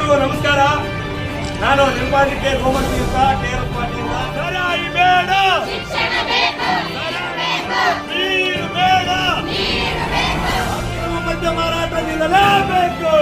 ಎಲ್ರಿಗೂ ನಮಸ್ಕಾರ. ನಾನು ನಿರ್ಮಾಣಕ್ಕೆ ಗೋಮತಿ ಅಂತ KRS ಪಾಟೀಲ್. ಸರಾಯಿ ಬೇಡ, ನೀರು ಬೇಡ, ಅಕ್ರಮ ಮದ್ಯ ಮಾರಾಟ ನಿಲ್ಲಲೇಬೇಕು.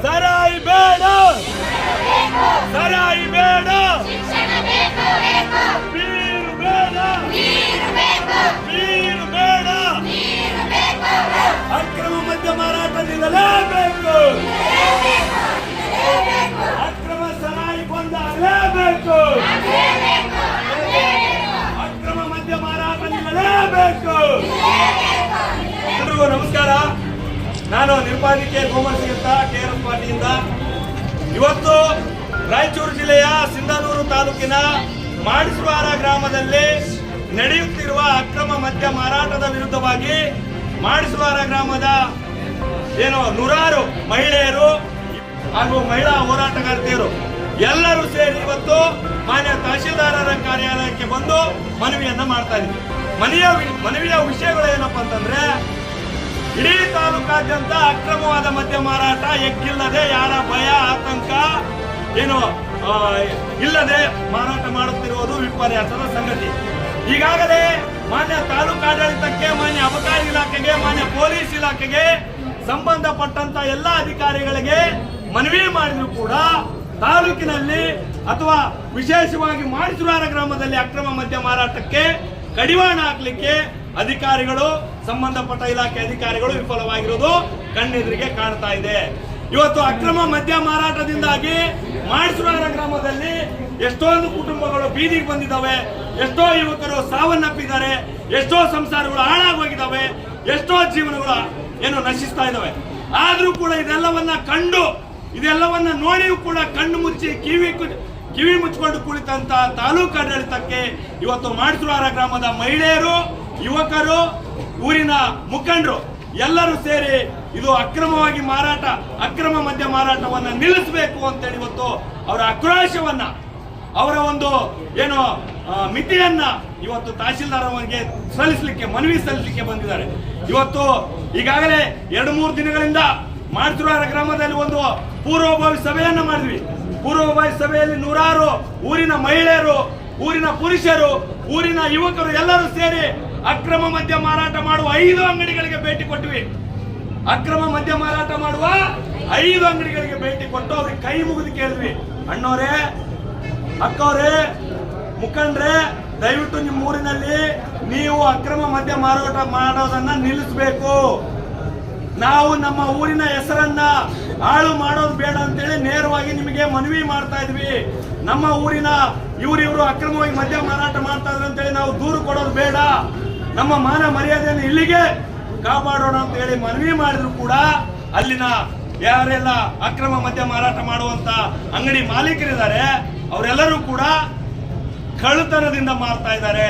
ಸರಾಯಿ ಬೇಡ, ಸರಾಯಿ ಬೇಡ, ಬೀರು ಬೇಡ, ಬೀರು ಬೇಡ, ಅಕ್ರಮ ಮದ್ಯ ಮಾರಾಟ ನಿಲ್ಲಲೇಬೇಕು. ಅಕ್ರಮ ಸರಾಯಿ ಬಂದಾಗಲೇಬೇಕು. ಅಕ್ರಮ ಮದ್ಯ ಮಾರಾಟ ನಿಲ್ಲಲೇಬೇಕು. ಎಲ್ರಿಗೂ ನಮಸ್ಕಾರ. ನಾನು ನಿರ್ಮಾಣಕ್ಕೆ ಗೋಮತಿ ಅಂತ KRS ಪಾಟೀಲ್. ಇವತ್ತು ರಾಯಚೂರು ಜಿಲ್ಲೆಯ ಸಿಂಧನೂರು ತಾಲೂಕಿನ ಮಾಡಿಸುವಾರ ಗ್ರಾಮದಲ್ಲಿ ನಡೆಯುತ್ತಿರುವ ಅಕ್ರಮ ಮದ್ಯ ಮಾರಾಟದ ವಿರುದ್ಧವಾಗಿ ಮಾಡಿಸುವಾರ ಗ್ರಾಮದ ನೂರಾರು ಮಹಿಳೆಯರು ಹಾಗೂ ಮಹಿಳಾ ಹೋರಾಟಗಾರ್ತಿಯರು ಎಲ್ಲರೂ ಸೇರಿ ಇವತ್ತು ಮಾನ್ಯ ತಹಶೀಲ್ದಾರರ ಕಾರ್ಯಾಲಯಕ್ಕೆ ಬಂದು ಮನವಿಯನ್ನ ಮಾಡ್ತಾ ಇದ್ವಿ. ಮನವಿಯ ವಿಷಯಗಳು ಏನಪ್ಪಾ ಅಂತಂದ್ರೆ, ಇಡೀ ತಾಲೂಕಾದ್ಯಂತ ಅಕ್ರಮವಾದ ಮದ್ಯ ಮಾರಾಟ ಎಕ್ಕಿಲ್ಲದೆ ಯಾರ ಭಯ ಆತಂಕ ಇಲ್ಲದೆ ಮಾರಾಟ ಮಾಡುತ್ತಿರುವುದು ವಿಪರ್ಯಾಸದ ಸಂಗತಿ. ಈಗಾಗಲೇ ಮಾನ್ಯ ತಾಲೂಕಾಡಳಿತಕ್ಕೆ, ಮಾನ್ಯ ಅಬಕಾರಿ ಇಲಾಖೆಗೆ, ಮಾನ್ಯ ಪೊಲೀಸ್ ಇಲಾಖೆಗೆ ಸಂಬಂಧಪಟ್ಟಂತ ಎಲ್ಲ ಅಧಿಕಾರಿಗಳಿಗೆ ಮನವಿ ಮಾಡಿದ್ರು ಕೂಡ ತಾಲೂಕಿನಲ್ಲಿ ಅಥವಾ ವಿಶೇಷವಾಗಿ ಮಾಡಿಸುವಾರ ಗ್ರಾಮದಲ್ಲಿ ಅಕ್ರಮ ಮದ್ಯ ಮಾರಾಟಕ್ಕೆ ಕಡಿವಾಣ ಹಾಕಲಿಕ್ಕೆ ಅಧಿಕಾರಿಗಳು, ಸಂಬಂಧಪಟ್ಟ ಇಲಾಖೆ ಅಧಿಕಾರಿಗಳು ವಿಫಲವಾಗಿರುವುದು ಕಣ್ಣೆದುರಿಗೆ ಕಾಣ್ತಾ ಇದೆ. ಇವತ್ತು ಅಕ್ರಮ ಮದ್ಯ ಮಾರಾಟದಿಂದಾಗಿ ಮಾಡಿಸುವಾರ ಗ್ರಾಮದಲ್ಲಿ ಎಷ್ಟೊಂದು ಕುಟುಂಬಗಳು ಬೀದಿಗೆ ಬಂದಿದ್ದಾವೆ, ಎಷ್ಟೋ ಯುವಕರು ಸಾವನ್ನಪ್ಪಿದ್ದಾರೆ, ಎಷ್ಟೋ ಸಂಸಾರಗಳು ಹಾಳಾಗೋಗಿದ್ದಾವೆ, ಎಷ್ಟೋ ಜೀವನಗಳು ನಶಿಸ್ತಾ ಇದ್ದಾವೆ. ಆದ್ರೂ ಕೂಡ ಇದೆಲ್ಲವನ್ನ ಕಂಡು, ಇದೆಲ್ಲವನ್ನ ನೋಡಿಯೂ ಕೂಡ ಕಣ್ಣು ಮುಚ್ಚಿ ಕಿವಿ ಮುಚ್ಚಿಕೊಂಡು ಕುಳಿತಂತ ತಾಲೂಕಾಡಳಿತಕ್ಕೆ ಇವತ್ತು ಮಾಡಿಸುವಾರ ಗ್ರಾಮದ ಮಹಿಳೆಯರು, ಯುವಕರು, ಊರಿನ ಮುಖಂಡರು ಎಲ್ಲರೂ ಸೇರಿ ಇದು ಅಕ್ರಮವಾಗಿ ಅಕ್ರಮ ಮದ್ಯ ಮಾರಾಟವನ್ನ ನಿಲ್ಲಿಸಬೇಕು ಅಂತೇಳಿ ಇವತ್ತು ಅವರ ಆಕ್ರೋಶವನ್ನ, ಅವರ ಒಂದು ಮಿತಿಯನ್ನ ಇವತ್ತು ತಹಶೀಲ್ದಾರ್ ಅವರಿಗೆ ಮನವಿ ಸಲ್ಲಿಸಲಿಕ್ಕೆ ಬಂದಿದ್ದಾರೆ. ಇವತ್ತು ಈಗಾಗಲೇ 2-3 ದಿನಗಳಿಂದ ಮಾಡಿಸುವಾರ ಗ್ರಾಮದಲ್ಲಿ ಒಂದು ಪೂರ್ವಭಾವಿ ಸಭೆಯನ್ನ ಮಾಡಿದ್ವಿ. ಪೂರ್ವಭಾವಿ ಸಭೆಯಲ್ಲಿ ನೂರಾರು ಊರಿನ ಮಹಿಳೆಯರು, ಊರಿನ ಪುರುಷರು, ಊರಿನ ಯುವಕರು ಎಲ್ಲರೂ ಸೇರಿ ಅಕ್ರಮ ಮದ್ಯ ಮಾರಾಟ ಮಾಡುವ 5 ಅಂಗಡಿಗಳಿಗೆ ಭೇಟಿ ಕೊಟ್ವಿ. ಅಕ್ರಮ ಮದ್ಯ ಮಾರಾಟ ಮಾಡುವ 5 ಅಂಗಡಿಗಳಿಗೆ ಭೇಟಿ ಕೊಟ್ಟು ಅವ್ರಿಗೆ ಕೈ ಮುಗಿದು ಕೇಳಿದ್ವಿ, ಅಣ್ಣವರೇ, ಅಕ್ಕವರೇ, ಮುಖಂಡ್ರೆ, ದಯವಿಟ್ಟು ನಿಮ್ಮ ಊರಿನಲ್ಲಿ ನೀವು ಅಕ್ರಮ ಮದ್ಯ ಮಾರಾಟ ಮಾಡೋದನ್ನ ನಿಲ್ಲಿಸಬೇಕು. ನಾವು ನಮ್ಮ ಊರಿನ ಹೆಸರನ್ನ ಹಾಳು ಮಾಡೋದು ಬೇಡ ಅಂತೇಳಿ ನೇರವಾಗಿ ನಿಮಗೆ ಮನವಿ ಮಾಡ್ತಾ ಇದ್ವಿ. ನಮ್ಮ ಊರಿನ ಇವರು ಅಕ್ರಮವಾಗಿ ಮದ್ಯ ಮಾರಾಟ ಮಾಡ್ತಾ ಇದ್ರು ಅಂತೇಳಿ ನಾವು ದೂರು ಕೊಡೋದು ಬೇಡ, ನಮ್ಮ ಮಾನ ಮರ್ಯಾದೆಯನ್ನು ಇಲ್ಲಿಗೆ ಕಾಪಾಡೋಣ ಅಂತ ಹೇಳಿ ಮನವಿ ಮಾಡಿದ್ರು ಕೂಡ ಅಲ್ಲಿನ ಯಾರೆಲ್ಲ ಅಕ್ರಮ ಮದ್ಯ ಮಾರಾಟ ಮಾಡುವಂತ ಅಂಗಡಿ ಮಾಲೀಕರಿದ್ದಾರೆ ಅವರೆಲ್ಲರೂ ಕೂಡ ಕಳ್ಳತನದಿಂದ ಮಾರ್ತಾ ಇದ್ದಾರೆ.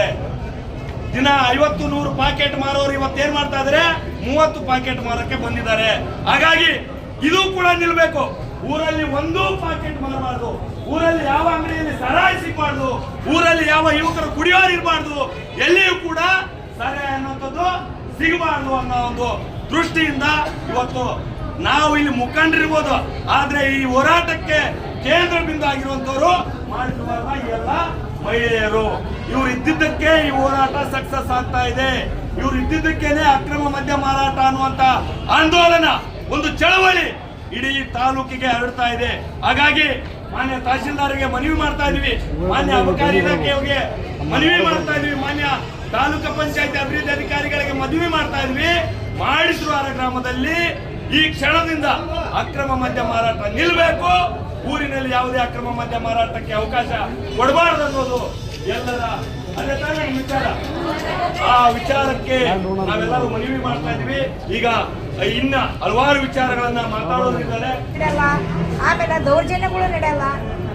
ದಿನ 50-100 ಪಾಕೆಟ್ ಮಾರೋರು ಇವತ್ತೇನ್ ಮಾಡ್ತಾ ಇದಾರೆ, 30 ಪಾಕೆಟ್ ಮಾರಕ್ಕೆ ಬಂದಿದ್ದಾರೆ. ಹಾಗಾಗಿ ಇದು ಕೂಡ ನಿಲ್ಬೇಕು. ಊರಲ್ಲಿ 1 ಪಾಕೆಟ್ ಮಾರಬಾರ್ದು, ಊರಲ್ಲಿ ಯಾವ ಅಂಗಡಿಯಲ್ಲಿ ಸರಾಯಿ ಸಿಗಬಾರ್ದು, ಊರಲ್ಲಿ ಯಾವ ಯುವಕರು ಕುಡಿಯೋರು ಇರಬಾರ್ದು, ಎಲ್ಲಿಯೂ ಕೂಡ ಸರಾಯಿ ಅನ್ನುವಂಥದ್ದು ಸಿಗಬಾರ್ದು ಅನ್ನೋ ಒಂದು ದೃಷ್ಟಿಯಿಂದ ಇವತ್ತು ನಾವು ಇಲ್ಲಿ ಮುಖಂಡರಿರ್ಬೋದು, ಆದ್ರೆ ಈ ಹೋರಾಟಕ್ಕೆ ಕೇಂದ್ರ ಬಿಂದು ಆಗಿರುವಂತವರು ಮಾಡಿಸುವಾಗ ಎಲ್ಲ ಮಹಿಳೆಯರು. ಇವ್ರು ಇದ್ದಿದ್ದಕ್ಕೆ ಈ ಹೋರಾಟ ಸಕ್ಸಸ್ ಆಗ್ತಾ ಇದೆ. ಇವ್ರು ಇದ್ದಿದ್ದಕ್ಕೇನೆ ಅಕ್ರಮ ಮದ್ಯ ಮಾರಾಟ ಅನ್ನುವಂತ ಆಂದೋಲನ, ಒಂದು ಚಳವಳಿ ಇಡೀ ತಾಲೂಕಿಗೆ ಹರಡ್ತಾ ಇದೆ. ಹಾಗಾಗಿ ಮಾನ್ಯ ತಹಶೀಲ್ದಾರ್ಗೆ ಮನವಿ ಮಾಡ್ತಾ ಇದೀವಿ, ಮಾನ್ಯ ಅಬಕಾರಿ ಇಲಾಖೆಯವರಿಗೆ ಮನವಿ ಮಾಡ್ತಾ ಇದೀವಿ, ಮಾನ್ಯ ತಾಲೂಕು ಪಂಚಾಯತ್ ಅಭಿವೃದ್ಧಿ ಅಧಿಕಾರಿಗಳಿಗೆ ಮನವಿ ಮಾಡ್ತಾ ಇದ್ವಿ. ಮಾಡಿಸುವಾರ ಗ್ರಾಮದಲ್ಲಿ ಈ ಕ್ಷಣದಿಂದ ಅಕ್ರಮ ಮದ್ಯ ಮಾರಾಟ ನಿಲ್ಲಬೇಕು. ಊರಿನಲ್ಲಿ ಯಾವುದೇ ಅಕ್ರಮ ಮದ್ಯ ಮಾರಾಟಕ್ಕೆ ಅವಕಾಶ ಕೊಡಬಾರದು ಅನ್ನೋದು ಎಲ್ಲರ ಅದೇ ತಾನೇ ನಮ್ಮ ವಿಚಾರ. ಆ ವಿಚಾರಕ್ಕೆ ನಾವೆಲ್ಲರೂ ಮನವಿ ಮಾಡ್ತಾ ಇದೀವಿ. ಈಗ ಇನ್ನ ಹಲವಾರು ವಿಚಾರಗಳನ್ನ ಮಾತಾಡೋದಿದ್ದಾರೆ. ಆಮೇಲೆ ದೌರ್ಜನ್ಯಗಳು ನಡೆಯಲ್ಲ,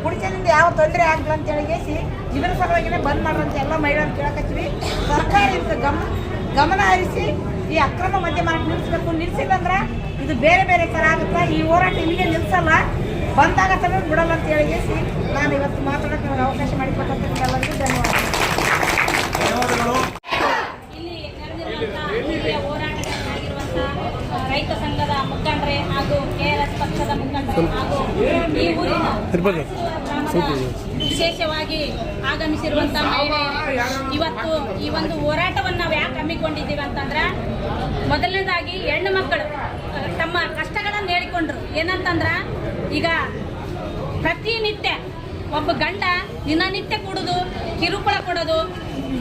ಕುಡಿತದಿಂದ ಯಾವ ತೊಂದರೆ ಆಗಲ್ಲ ಅಂತ ಹೇಳಿ ಇದರ ಸಲುವಾಗಿನೇ ಬಂದ್ ಮಾಡ್ರಂತ ಎಲ್ಲ ಮಹಿಳೆಯರು ಕೇಳಕತ್ತೀವಿ. ಸರ್ಕಾರ ಇದಕ್ಕೆ ಗಮನ ಹರಿಸಿ ಈ ಅಕ್ರಮ ಮದ್ಯಪಾನ ನಿಲ್ಲಿಸಬೇಕು. ನಿಲ್ಲಿಸಿಲ್ಲ ಅಂದ್ರೆ ಇದು ಬೇರೆ ಬೇರೆ ಥರ ಆಗುತ್ತೆ. ಈ ಹೋರಾಟ ಇಲ್ಲಿಗೆ ನಿಲ್ಲಿಸಲ್ಲ, ಬಂದಾಗ ತಂದ್ರೆ ಬಿಡಲ್ಲ ಅಂತ ಹೇಳಿ ನಾನು ಇವತ್ತು ಮಾತಾಡೋಕ್ಕೆ ಅವಕಾಶ ಮಾಡಿಕೊಟ್ಟಂತ ಎಲ್ಲರಿಗೂ ಧನ್ಯವಾದಗಳು. ಇಲ್ಲಿ ನಡೆದಿರುವಂತಹ ಹೋರಾಟಗಾರರಾಗಿರುವಂತಹ ರೈತ ಸಂಘದ ಮುಖಂಡರೇ ಹಾಗೂ KRS ಪಕ್ಷದ ಮುಖಂಡರು ಹಾಗೂ ಈ ಊರಿನ ವಿಶೇಷವಾಗಿ ಆಗಮಿಸಿರುವಂತಹ ಮಹಿಳೆಯರು ಇವತ್ತು ಈ ಒಂದು ಹೋರಾಟವನ್ನು ನಾವು ಯಾಕೆ ಹಮ್ಮಿಕೊಂಡಿದ್ದೀವಿ ಅಂತಂದ್ರೆ, ಮೊದಲನೇದಾಗಿ ಹೆಣ್ಣು ಮಕ್ಕಳು ತಮ್ಮ ಕಷ್ಟಗಳನ್ನು ಹೇಳಿಕೊಂಡ್ರು. ಏನಂತಂದ್ರೆ, ಈಗ ಪ್ರತಿನಿತ್ಯ ಒಬ್ಬ ಗಂಡ ದಿನನಿತ್ಯ ಕುಡಿದು ಕಿರುಕುಳ ಕೊಡೋದು,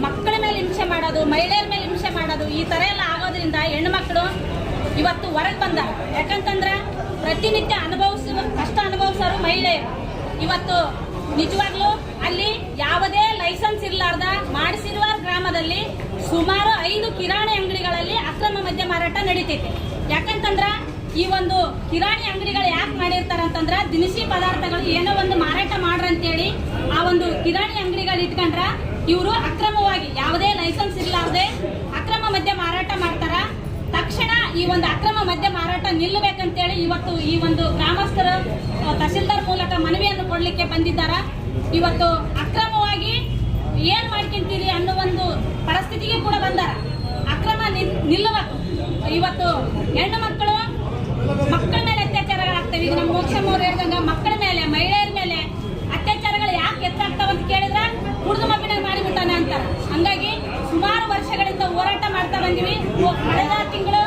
ಮಕ್ಕಳ ಮೇಲೆ ಹಿಂಸೆ ಮಾಡೋದು, ಮಹಿಳೆಯರ ಮೇಲೆ ಹಿಂಸೆ ಮಾಡೋದು, ಈ ಥರ ಎಲ್ಲ ಆಗೋದ್ರಿಂದ ಹೆಣ್ಣು ಮಕ್ಕಳು ಇವತ್ತು ಹೊರಗೆ ಬಂದ. ಯಾಕಂತಂದ್ರೆ ಪ್ರತಿನಿತ್ಯ ಕಷ್ಟ ಅನುಭವಿಸೋರು ಮಹಿಳೆಯರು. ಇವತ್ತು ನಿಜವಾಗ್ಲೂ ಅಲ್ಲಿ ಯಾವುದೇ ಲೈಸೆನ್ಸ್ ಇರಲಾರ್ದ ಮಾಡಿಸಿರುವ ಗ್ರಾಮದಲ್ಲಿ ಸುಮಾರು 5 ಕಿರಾಣಿ ಅಂಗಡಿಗಳಲ್ಲಿ ಅಕ್ರಮ ಮದ್ಯ ಮಾರಾಟ ನಡೀತೈತೆ. ಯಾಕಂತಂದ್ರೆ ಈ ಒಂದು ಕಿರಾಣಿ ಅಂಗಡಿಗಳು ಯಾಕೆ ಮಾಡಿರ್ತಾರ ಅಂತಂದ್ರೆ, ದಿನಸಿ ಪದಾರ್ಥಗಳು ಏನೋ ಒಂದು ಮಾರಾಟ ಮಾಡ್ರಂತೇಳಿ ಆ ಒಂದು ಕಿರಾಣಿ ಅಂಗಡಿಗಳು ಇಟ್ಕೊಂಡ್ರ ಇವರು ಅಕ್ರಮವಾಗಿ ಯಾವುದೇ ಲೈಸೆನ್ಸ್ ಇರಲಾರ್ದೆ ಅಕ್ರಮ ಮದ್ಯ ಮಾರಾಟ ಮಾಡ್ತಾರ. ತಕ್ಷಣ ಈ ಒಂದು ಅಕ್ರಮ ಮದ್ಯ ಮಾರಾಟ ನಿಲ್ಲಬೇಕಂತೇಳಿ ಇವತ್ತು ಈ ಒಂದು ಗ್ರಾಮಸ್ಥರು ತಹಶೀಲ್ದಾರ್ ಮೂಲಕ ಮನವಿಯನ್ನು ಕೊಡ್ಲಿಕ್ಕೆ ಬಂದಿದ್ದಾರ. ಇವತ್ತು ಅಕ್ರಮವಾಗಿ ಏನ್ ಮಾಡ್ಕೊಂತೀರಿ ಅನ್ನೋ ಒಂದು ಪರಿಸ್ಥಿತಿಗೆ ಕೂಡ ಬಂದಾರ. ಅಕ್ರಮ ನಿಲ್ಲಬೇಕು. ಇವತ್ತು ಹೆಣ್ಣು ಮಕ್ಕಳ ಮೇಲೆ ಅತ್ಯಾಚಾರಗಳಾಗ್ತವೆ. ಈಗ ನಮ್ಮ ಮೋಕ್ಷಮ್ಮ ಅವ್ರು ಹೇಳಿದಂಗ ಮಕ್ಕಳ ಮೇಲೆ, ಮಹಿಳೆಯರ ಮೇಲೆ ಅತ್ಯಾಚಾರಗಳು ಯಾಕೆ ಎತ್ತಾಗ್ತಾವ ಅಂತ ಕೇಳಿದ್ರೆ ಕುಡಿದು ಮಬ್ಬಿನಾಗ ಮಾಡಿಬಿಟ್ಟಾನೆ ಅಂತ. ಹಂಗಾಗಿ ಸುಮಾರು ವರ್ಷಗಳಿಂದ ಹೋರಾಟ ಮಾಡ್ತಾ ಬಂದಿವಿ. ಕಳೆದ ತಿಂಗಳು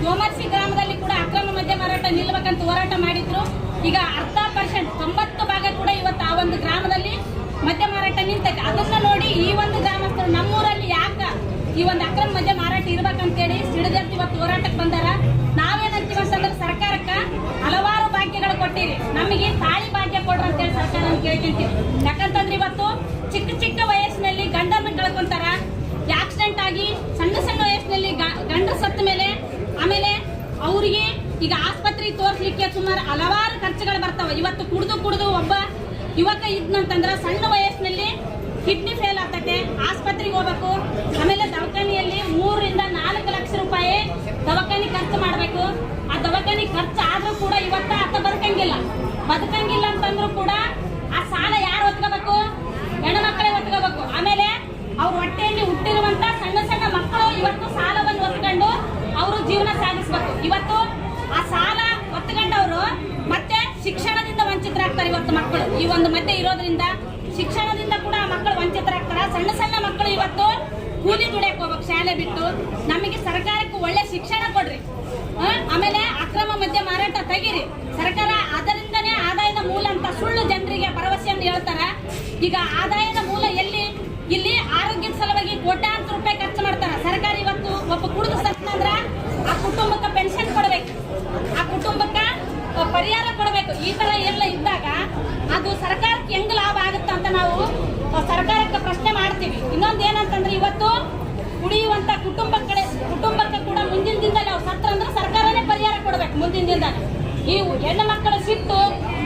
ಸೋಮರ್ಸಿ ಗ್ರಾಮದಲ್ಲಿ ಕೂಡ ಅಕ್ರಮ ಮದ್ಯ ಮಾರಾಟ ನಿಲ್ಲಬೇಕಂತ ಹೋರಾಟ ಮಾಡಿದ್ರು. ಈಗ 40% 90% ಕೂಡ ಇವತ್ತು ಆ ಒಂದು ಗ್ರಾಮದಲ್ಲಿ ಮದ್ಯ ಮಾರಾಟ ನಿಲ್ತೈತೆ. ಅದನ್ನ ನೋಡಿ ಈ ಒಂದು ಗ್ರಾಮಸ್ಥರು ನಮ್ಮೂರಲ್ಲಿ ಯಾಕೆ ಈ ಒಂದು ಅಕ್ರಮ ಮದ್ಯ ಮಾರಾಟ ಇರ್ಬೇಕಂತೇಳಿ ಸಿಡಿದೆದ್ದು ಇವತ್ತು ಹೋರಾಟಕ್ಕೆ ಬಂದಾರ. ನಾವೇನಂತೀವಿ ಅಂತಂದ್ರೆ, ಸರ್ಕಾರಕ್ಕೆ ಹಲವಾರು ಭಾಗ್ಯಗಳು ಕೊಟ್ಟಿರಿ, ನಮಗೆ ತಾಳಿ ಭಾಗ್ಯ ಕೊಡ್ರಿ ಅಂತೇಳಿ ಸರ್ಕಾರ ಕೇಳ್ಕೊಂತೀವಿ. ಯಾಕಂತಂದ್ರೆ ಇವತ್ತು ಚಿಕ್ಕ ವಯಸ್ಸಿನಲ್ಲಿ ಗಂಡನ್ನು ಕಳ್ಕೊಂತಾರ, ಆಕ್ಸಿಡೆಂಟ್ ಆಗಿ ಸಣ್ಣ ವಯಸ್ಸಿನಲ್ಲಿ ಗಂಡ ಸತ್ತ ಮೇಲೆ ಆಮೇಲೆ ಅವರಿಗೆ ಈಗ ಆಸ್ಪತ್ರೆಗೆ ತೋರಿಸ್ಲಿಕ್ಕೆ ಸುಮಾರು ಹಲವಾರು ಖರ್ಚುಗಳು ಬರ್ತಾವ. ಇವತ್ತು ಕುಡಿದು ಒಬ್ಬ ಯುವಕ ಇದ್ನಂತಂದ್ರೆ ಸಣ್ಣ ವಯಸ್ಸಿನಲ್ಲಿ ಕಿಡ್ನಿ ಫೇಲ್ ಆಗ್ತೈತೆ, ಆಸ್ಪತ್ರೆಗೆ ಹೋಗ್ಬೇಕು. ಆಮೇಲೆ ದವಾಖಾನೆಯಲ್ಲಿ 3 ರಿಂದ 4 ಲಕ್ಷ ರೂಪಾಯಿ ದವಾಖಾನೆ ಖರ್ಚು ಮಾಡಬೇಕು. ಆ ದವಾಖಾನೆ ಖರ್ಚು ಆದ್ರೂ ಕೂಡ ಇವತ್ತ ಆತ ಬದುಕಂಗಿಲ್ಲ ಅಂತಂದ್ರೂ ಕೂಡ ಆ ಸಾಲ ಯಾರು ಹೊತ್ಕೋಬೇಕು? ಹೆಣ್ಣು ಮಕ್ಕಳೇ ಹೊತ್ಕೋಬೇಕು. ಆಮೇಲೆ ಅವ್ರ ಹೊಟ್ಟೆಯಲ್ಲಿ ಹುಟ್ಟಿರುವಂತ ಸಣ್ಣ ಮಕ್ಕಳು ಇವತ್ತು ಸಾಲವನ್ನು ಹೊತ್ಕೊಂಡು ಅವರು ಜೀವನ ಸಾಗಿಸ್ಬೇಕು. ಇವತ್ತು ಆ ಸಾಲ ಹೊತ್ಕೊಂಡವರು ಮತ್ತೆ ಶಿಕ್ಷಣದಿಂದ ವಂಚಿತರಾಗ್ತಾರೆ. ಇವತ್ತು ಮಕ್ಕಳು ಈ ಒಂದು ಮಧ್ಯೆ ಇರೋದ್ರಿಂದ ಶಿಕ್ಷಣದಿಂದ ಕೂಡ ಮಕ್ಕಳು ವಂಚಿತರಾಗ್ತಾರ. ಸಣ್ಣ ಮಕ್ಕಳು ಇವತ್ತು ಕೂಲಿ ದುಡಿಯಕ್ಕೆ ಹೋಗ್ಬೇಕು ಶಾಲೆ ಬಿಟ್ಟು. ನಮಗೆ ಸರ್ಕಾರಕ್ಕೆ ಒಳ್ಳೆ ಶಿಕ್ಷಣ ಕೊಡ್ರಿ, ಆಮೇಲೆ ಅಕ್ರಮ ಮದ್ಯ ಮಾರಾಟ ತೆಗೀರಿ. ಸರ್ಕಾರ ಅದರಿಂದನೇ ಆದಾಯದ ಮೂಲ ಅಂತ ಸುಳ್ಳು ಜನರಿಗೆ ಭರವಸೆಯನ್ನು ಹೇಳ್ತಾರ. ಈಗ ಆದಾಯದ ಮೂಲ ಎಲ್ಲಿ? ಇಲ್ಲಿ ಆರೋಗ್ಯದ ಸಲುವಾಗಿ ಕೋಟ್ಯಾಂತರ ರೂಪಾಯಿ ಖರ್ಚು ಮಾಡ್ತಾರ. ಸರ್ಕಾರ ಇವತ್ತು ಒಬ್ಬ ಕುಡಿದು ಸತ್ತಂದ್ರ ಆ ಕುಟುಂಬಕ್ಕೆ ಪೆನ್ಷನ್ ಕೊಡಬೇಕು, ಆ ಕುಟುಂಬಕ್ಕೆ ಪರಿಹಾರ ಕೊಡಬೇಕು. ಈ ತರ ಎಲ್ಲ ಇದ್ದಾಗ ಅದು ಸರ್ಕಾರಕ್ಕೆ ಹೆಂಗ್ ಲಾಭ ಆಗುತ್ತೆ ಅಂತ ನಾವು ಸರ್ಕಾರಕ್ಕೆ ಪ್ರಶ್ನೆ ಮಾಡ್ತೀವಿ. ಇನ್ನೊಂದು ಏನಂತಂದ್ರೆ, ಇವತ್ತು ಕುಡಿಯುವಂತ ಕುಟುಂಬಕ್ಕೆ ಕೂಡ ಮುಂದಿನ ದಿನದಲ್ಲಿ ಅವ್ರು ಸತ್ರ ಅಂದ್ರೆ ಸರ್ಕಾರನೇ ಪರಿಹಾರ ಕೊಡಬೇಕು. ಮುಂದಿನ ದಿನದಾಗ ಈ ಹೆಣ್ಣು ಮಕ್ಕಳು ಸಿಟ್ಟು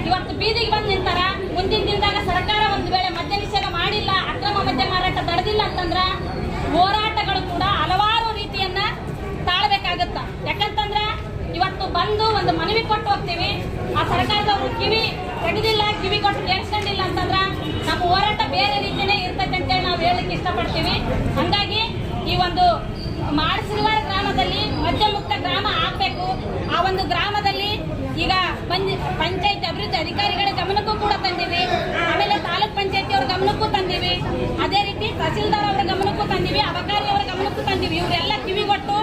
ಇವತ್ತು ಬೀದಿಗೆ ಬಂದು ನಿಂತಾರ. ಮುಂದಿನ ದಿನದಾಗ ಸರ್ಕಾರ ಒಂದು ವೇಳೆ ಮದ್ಯ ನಿಷೇಧ ಮಾಡಿಲ್ಲ, ಅಕ್ರಮ ಮದ್ಯ ಮಾರಾಟ ತಡೆದಿಲ್ಲ ಅಂತಂದ್ರ ಹೋರಾಟಗಳು ಕೂಡ ಹಲವಾರು ರೀತಿಯನ್ನ ತಾಳ್ಬೇಕಾಗತ್ತ. ಯಾಕಂತಂದ್ರ ಇವತ್ತು ಬಂದು ಒಂದು ಮನವಿ ಕೊಟ್ಟು ಹೋಗ್ತೀವಿ, ಆ ಸರ್ಕಾರದವರು ಕಿವಿ ತೆಗೆದಿಲ್ಲ, ಕಿವಿ ಕೊಟ್ಟು ಕೇಳಿಸ್ಕೊಂಡಿಲ್ಲ ಅಂತಂದ್ರ ನಮ್ಮ ಹೋರಾಟ ಬೇರೆ ರೀತಿಯೇ ಇರ್ತೈತೆ ಅಂತೇಳಿ ನಾವು ಹೇಳಲಿಕ್ಕೆ ಇಷ್ಟಪಡ್ತೀವಿ. ಹಂಗಾಗಿ ಈ ಒಂದು ಮಾಡಿಸಿರುವ ಗ್ರಾಮದಲ್ಲಿ ಮದ್ಯ ಮುಕ್ತ ಗ್ರಾಮ ಆಗ್ಬೇಕು. ಆ ಒಂದು ಗ್ರಾಮದಲ್ಲಿ ಈಗ ಪಂಚಾಯತ್ ಅಭಿವೃದ್ಧಿ ಅಧಿಕಾರಿಗಳ ಗಮನಕ್ಕೂ ಕೂಡ ತಂದಿವಿ, ಆಮೇಲೆ ತಾಲೂಕ್ ಪಂಚಾಯತಿ ಅವ್ರ ಗಮನಕ್ಕೂ ತಂದಿವಿ, ಅದೇ ರೀತಿ ತಹಸೀಲ್ದಾರ್ ಅವರ ಗಮನಕ್ಕೂ ತಂದಿವಿ, ಅಬಕಾರಿ ಅವರ ಗಮನಕ್ಕೂ ತಂದಿವಿ. ಇವರೆಲ್ಲ ಕಿವಿಗೊಟ್ಟು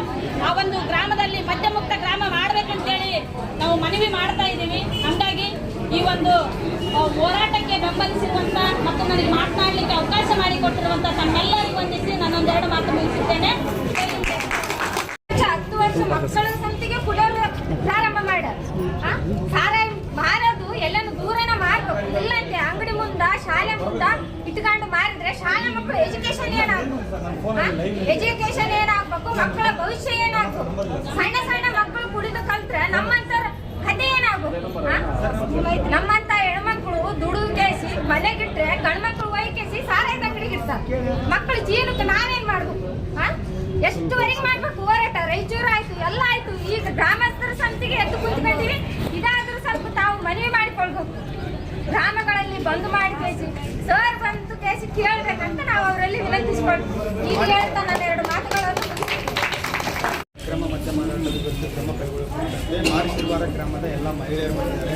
ಆ ಒಂದು ಗ್ರಾಮದಲ್ಲಿ ಮದ್ಯ ಮುಕ್ತ ಗ್ರಾಮ ಮಾಡ್ಬೇಕಂತೇಳಿ ನಾವು ಮನವಿ ಮಾಡ್ತಾ ಇದ್ದೀವಿ. ಹಂಗಾಗಿ ಈ ಒಂದು ಹೋರಾಟಕ್ಕೆ ಬೆಂಬಲಿಸಿರುವಂತ ಮತ್ತು ನನಗೆ ಮಾತನಾಡಲಿಕ್ಕೆ ಅವಕಾಶ ಮಾಡಿಕೊಟ್ಟಿರುವಂತ ತಮ್ಮೆಲ್ಲರಿಗೂ ವಂದಿಸಿ ನಾನೊಂದೆರಡು ಮಾತು ಮುಗಿಸುತ್ತೇನೆ. 10 ವರ್ಷ ಮಕ್ಕಳ ಸಂತಿಗೆ ಕುಡಿಯೋದು ಪ್ರಾರಂಭ ಮಾಡ್ಯಾರ. ಸಾರಾಯಿ ಮಾರೋದು ಎಲ್ಲಾನು ದೂರನ ಮಾರ್ಬೇಕು. ಇಲ್ಲಂತೆ ಅಂಗಡಿ ಮುಂದ, ಶಾಲೆ ಮುಂದ ಇಟ್ಕೊಂಡು ಮಾರಿದ್ರೆ ಶಾಲಾ ಮಕ್ಕಳು ಎಜುಕೇಶನ್ ಏನಾಗ್ಬೇಕು? ಎಜುಕೇಶನ್ ಏನಾಗ್ಬೇಕು? ಮಕ್ಕಳ ಭವಿಷ್ಯ ಏನಾಗ್ಬೇಕು? ಸಣ್ಣ ಸಣ್ಣ ಮಕ್ಕಳು ಕುಡಿದು ಕಲ್ತ್ರೆ ನಮ್ಮಂತರ ಕಥೆ ಏನಾಗ್ಬೇಕು? ನಮ್ಮಂತ ಹೆಣ್ಮಕ್ಳು ದುಡಿದು ಕೇಸಿ ಮನೆಗಿಟ್ರೆ ಗಂಡ್ಮಕ್ಳು ಒಯ್ಕೇಸಿ ಸಾರಾಯದ ಅಂಗಡಿಗೆ ಇರ್ತಾರೆ. ಮಕ್ಕಳ ಜೀವನಕ್ಕೆ ನಾವೇನ್ ಮಾಡ್ಬೇಕು? ಎಷ್ಟುವರೆಗೆ ಮಾಡ್ಬೇಕು ಹೋರಾಟ? ರಾಯಚೂರು ಆಯ್ತು, ಎಲ್ಲ ಆಯ್ತು, ಈಗ ಗ್ರಾಮಸ್ಥರ ಸಮಿತಿಗೆ ಎದ್ದು ಕುಂತ್ಕೊಂಡಿವಿ. ಇದಾದ್ರೂ ಸ್ವಲ್ಪ ತಾವು ಮನವಿ ಮಾಡಿಕೊಳ್ಬೇಕು. ಗ್ರಾಮಗಳಲ್ಲಿ ಬಂದ್ ಮಾಡಿ ಕೇಸಿ ಸರ್ ಬಂದು ಕೇಸಿ ಕೇಳ್ಬೇಕಂತ ನಾವು ಅವರಲ್ಲಿ ವಿನಂತಿಸಿಕೊಳ್ತೀವಿ. ಈಗ ಹೇಳ್ತಾ ನಾನು 2 ಮಾತುಗಳನ್ನು ಅಕ್ರಮ ಮದ್ಯ ಮಾರಾಟದ ವಿರುದ್ಧ ಕ್ರಮ ಕೈಗೊಳ್ಳುತ್ತದೆ. ಮಾರಿಸಿರುವಾರ ಗ್ರಾಮದ ಎಲ್ಲ ಮಹಿಳೆಯರು ಬಂದಿದ್ದಾರೆ.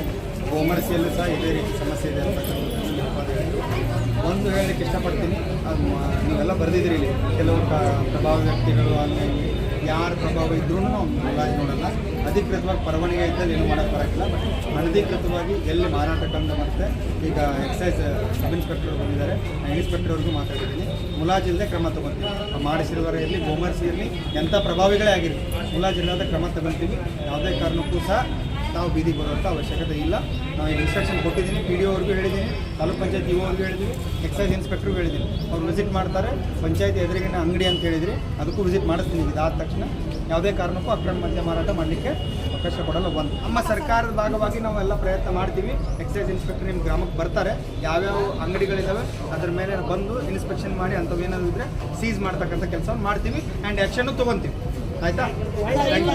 ಗೋಮರ್ಸಿಯಲ್ಲೂ ಸಹ ಇದೇ ರೀತಿ ಸಮಸ್ಯೆ ಇದೆ ಅಂತ ಒಂದು ಹೇಳಲಿಕ್ಕೆ ಇಷ್ಟಪಡ್ತೀನಿ. ನೀವೆಲ್ಲ ಬರೆದಿದ್ದೀರಿ ಇಲ್ಲಿ, ಕೆಲವು ಪ್ರಭಾವ ವ್ಯಕ್ತಿಗಳು ಅಲ್ಲಿ ಯಾರ ಪ್ರಭಾವ ಇದ್ರೂ ನಾವು ಮುಲಾಜಿ ನೋಡಲ್ಲ. ಅಧಿಕೃತವಾಗಿ ಪರವಾನಗಿ ಇದ್ದಲ್ಲಿ ಏನು ಮಾಡೋಕ್ಕೆ ಬರೋಕ್ಕಿಲ್ಲ. ಬಟ್ ಅನಧಿಕೃತವಾಗಿ ಎಲ್ಲಿ ಮಾರಾಟ ಕಂಡು ಮತ್ತೆ ಈಗ ಎಕ್ಸೈಸ್ ಸಬ್ ಇನ್ಸ್ಪೆಕ್ಟರ್ ಬಂದಿದ್ದಾರೆ, ಇನ್ಸ್ಪೆಕ್ಟರ್ವರೆಗೂ ಮಾತಾಡಿದ್ದೀನಿ. ಮುಲಾಜಿಲ್ಲದೆ ಕ್ರಮ ತೊಗೊತೀವಿ. ಮಾಡಿಸಿರುವವರ ಇರಲಿ, ಗೋಮರ್ಸಿ ಇರಲಿ, ಎಂಥ ಪ್ರಭಾವಿಗಳೇ ಆಗಿರಲಿ, ಮುಲಾಜಿಲ್ಲದ ಕ್ರಮ ತಗೊಳ್ತೀವಿ. ಯಾವುದೇ ಕಾರಣಕ್ಕೂ ಸಹ ನಾವು ಬೀದಿಗೆ ಬರುವಂಥ ಅವಶ್ಯಕತೆ ಇಲ್ಲ. ನಾವು ಈಗ ಇನ್ಸ್ಟ್ರಕ್ಷನ್ ಕೊಟ್ಟಿದ್ದೀನಿ, ಪಿ ಡಿ ಅವ್ರಿಗೂ ಹೇಳಿದ್ದೀನಿ, ತಾಲೂಕು ಪಂಚಾಯತ್ ಇಒ ಅವ್ರಿಗೂ ಹೇಳಿದ್ದೀವಿ, ಎಕ್ಸೈಸ್ ಇನ್ಸ್ಪೆಕ್ಟ್ರಿಗೂ ಹೇಳಿದ್ದೀನಿ. ಅವ್ರು ವಿಸಿಟ್ ಮಾಡ್ತಾರೆ. ಪಂಚಾಯತಿ ಎದುರಿಗಿನ ಅಂಗಡಿ ಅಂತ ಹೇಳಿದ್ರಿ, ಅದಕ್ಕೂ ವಿಸಿಟ್ ಮಾಡಿಸ್ತೀನಿ. ಇದಾದ ತಕ್ಷಣ ಯಾವುದೇ ಕಾರಣಕ್ಕೂ ಅಕ್ರಮ ಮದ್ಯ ಮಾರಾಟ ಮಾಡಲಿಕ್ಕೆ ಅವಕಾಶ ಕೊಡಲ್ಲ. ಒಂದು ನಮ್ಮ ಸರ್ಕಾರದ ಭಾಗವಾಗಿ ನಾವೆಲ್ಲ ಪ್ರಯತ್ನ ಮಾಡ್ತೀವಿ. ಎಕ್ಸೈಸ್ ಇನ್ಸ್ಪೆಕ್ಟರ್ ನಿಮ್ಮ ಗ್ರಾಮಕ್ಕೆ ಬರ್ತಾರೆ, ಯಾವ್ಯಾವ ಅಂಗಡಿಗಳಿದ್ದಾವೆ ಅದ್ರ ಮೇಲೆ ಬಂದು ಇನ್ಸ್ಪೆಕ್ಷನ್ ಮಾಡಿ ಅಂಥವು ಏನಾದ್ರು ಇದ್ದರೆ ಸೀಸ್ ಮಾಡ್ತಕ್ಕಂಥ ಕೆಲಸವನ್ನು ಮಾಡ್ತೀವಿ ಆ್ಯಂಡ್ ಆ್ಯಕ್ಷನ್ನು ತೊಗೊತೀವಿ. ಆಯಿತಾ? ಆಯ್ತು,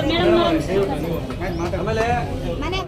ಮಾತಾಡಿ.